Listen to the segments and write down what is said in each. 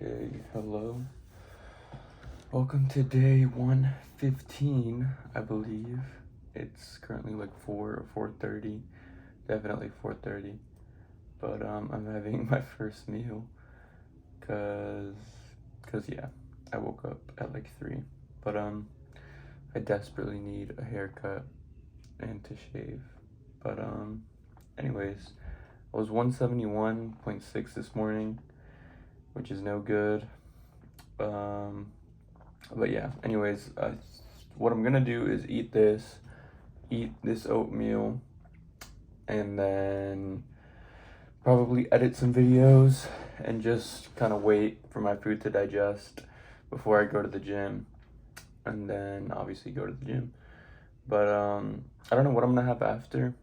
Okay, hello. Welcome to day 115, I believe. It's currently like 4 or 4:30, definitely 4:30. But I'm having my first meal cause yeah, I woke up at like 3. But I desperately need a haircut and to shave. But anyways, I was 171.6 this morning, which is no good. But yeah, anyways, what I'm gonna do is eat this oatmeal, and then probably edit some videos and just kind of wait for my food to digest before I go to the gym, and then obviously go to the gym. But I don't know what I'm gonna have after.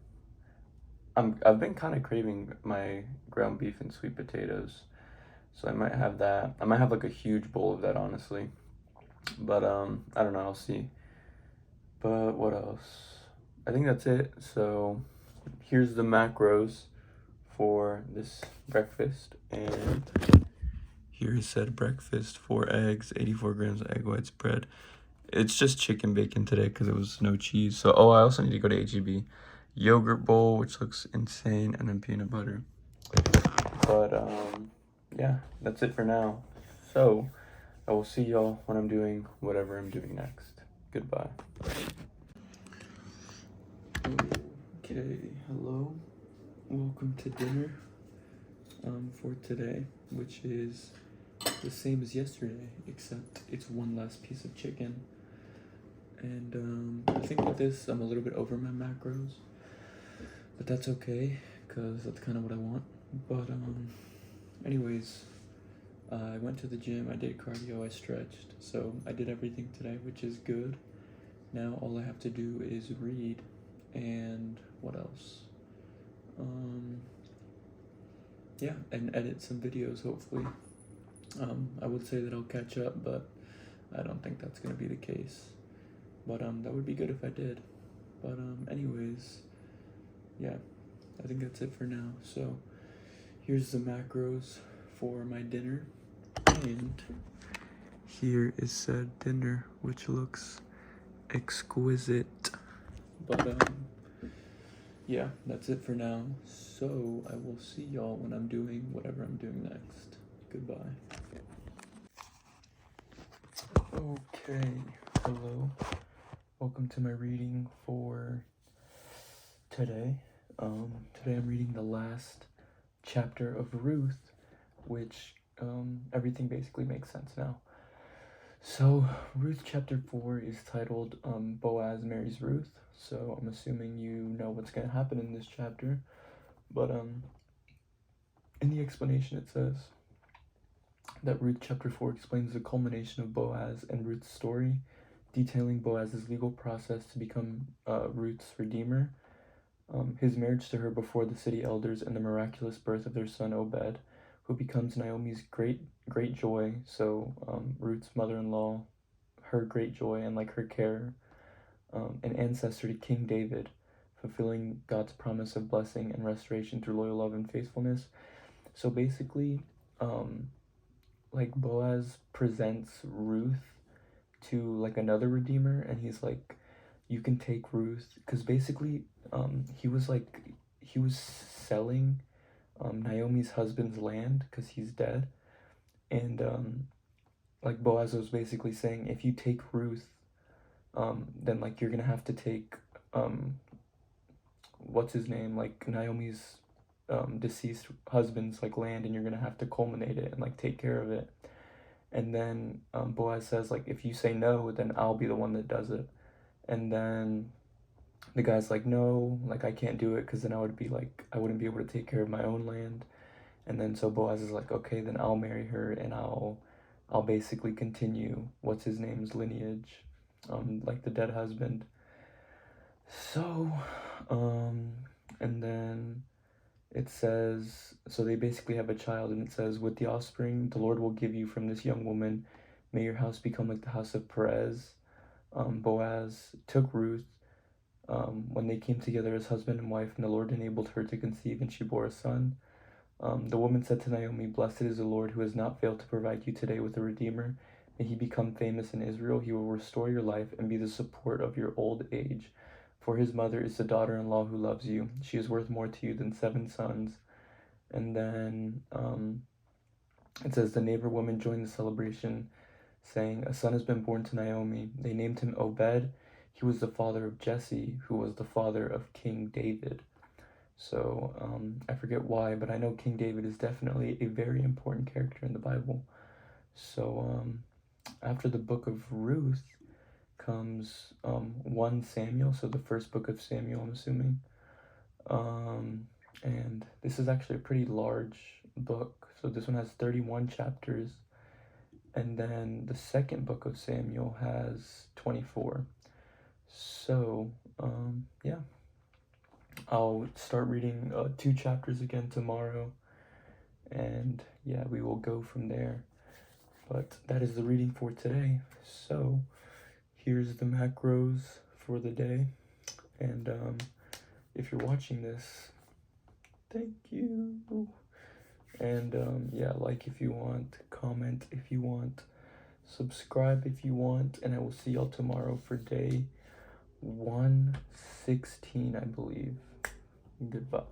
I've been kind of craving my ground beef and sweet potatoes, so I might have that. I might have like a huge bowl of that, honestly. But I don't know, I'll see. But what else? I think that's it. So here's the macros for this breakfast. And here is said breakfast: 4 eggs, 84 grams of egg whites, bread. It's just chicken bacon today because it was no cheese. So, I also need to go to HEB. Yogurt bowl, which looks insane, and then peanut butter. But yeah, that's it for now. So I will see y'all when I'm doing whatever I'm doing next. Goodbye. Okay, hello. Welcome to dinner for today, which is the same as yesterday, except it's one less piece of chicken. And I think with this, I'm a little bit over my macros, but that's okay, because that's kind of what I want. But anyways, I went to the gym, I did cardio, I stretched, so I did everything today, which is good. Now all I have to do is read, and what else? Yeah, and edit some videos, hopefully. I would say that I'll catch up, but I don't think that's gonna be the case. But that would be good if I did. But anyways, yeah, I think that's it for now. So here's the macros for my dinner, and here is said dinner, which looks exquisite. But yeah, that's it for now. So I will see y'all when I'm doing whatever I'm doing next. Goodbye. Okay, hello. Welcome to my reading for today. Today I'm reading the last chapter of Ruth, which everything basically makes sense now. So Ruth chapter 4 is titled Boaz marries Ruth. So I'm assuming you know what's gonna happen in this chapter. But in the explanation it says that Ruth chapter 4 explains the culmination of Boaz and Ruth's story, detailing Boaz's legal process to become Ruth's redeemer, his marriage to her before the city elders, and the miraculous birth of their son Obed, who becomes Naomi's great joy. So Ruth's mother-in-law, her great joy and like her care, an ancestor to King David, fulfilling God's promise of blessing and restoration through loyal love and faithfulness. So basically, like Boaz presents Ruth to like another redeemer, and he's like, you can take Ruth, because basically he was selling Naomi's husband's land because he's dead, and like Boaz was basically saying, if you take Ruth, then like you're gonna have to take what's his name, like Naomi's deceased husband's like land, and you're gonna have to culminate it and like take care of it. And then Boaz says, like, if you say no, then I'll be the one that does it. And then the guy's like, no, like I can't do it, because then I would be like, I wouldn't be able to take care of my own land. And then so Boaz is like, okay, then I'll marry her, and I'll basically continue what's his name's lineage, like the dead husband. So and then it says, so they basically have a child, and it says, with the offspring the Lord will give you from this young woman, may your house become like the house of Perez. Boaz took Ruth when they came together as husband and wife, and the Lord enabled her to conceive, and she bore a son. The woman said to Naomi, "Blessed is the Lord who has not failed to provide you today with a redeemer. May he become famous in Israel. He will restore your life and be the support of your old age. For his mother is the daughter-in-law who loves you. She is worth more to you than 7 sons." And then it says, the neighbor woman joined the celebration, saying, "A son has been born to Naomi." They named him Obed. He was the father of Jesse, who was the father of King David. So I forget why, but I know King David is definitely a very important character in the Bible. So after the book of Ruth comes 1 Samuel, so the first book of Samuel, I'm assuming. And this is actually a pretty large book. So this one has 31 chapters. And then the second book of Samuel has 24. So, yeah. I'll start reading 2 chapters again tomorrow. And yeah, we will go from there. But that is the reading for today. So, here's the macros for the day. And if you're watching this, thank you. And yeah, like if you want, comment if you want, subscribe if you want, and I will see y'all tomorrow for day 116, I believe. Goodbye.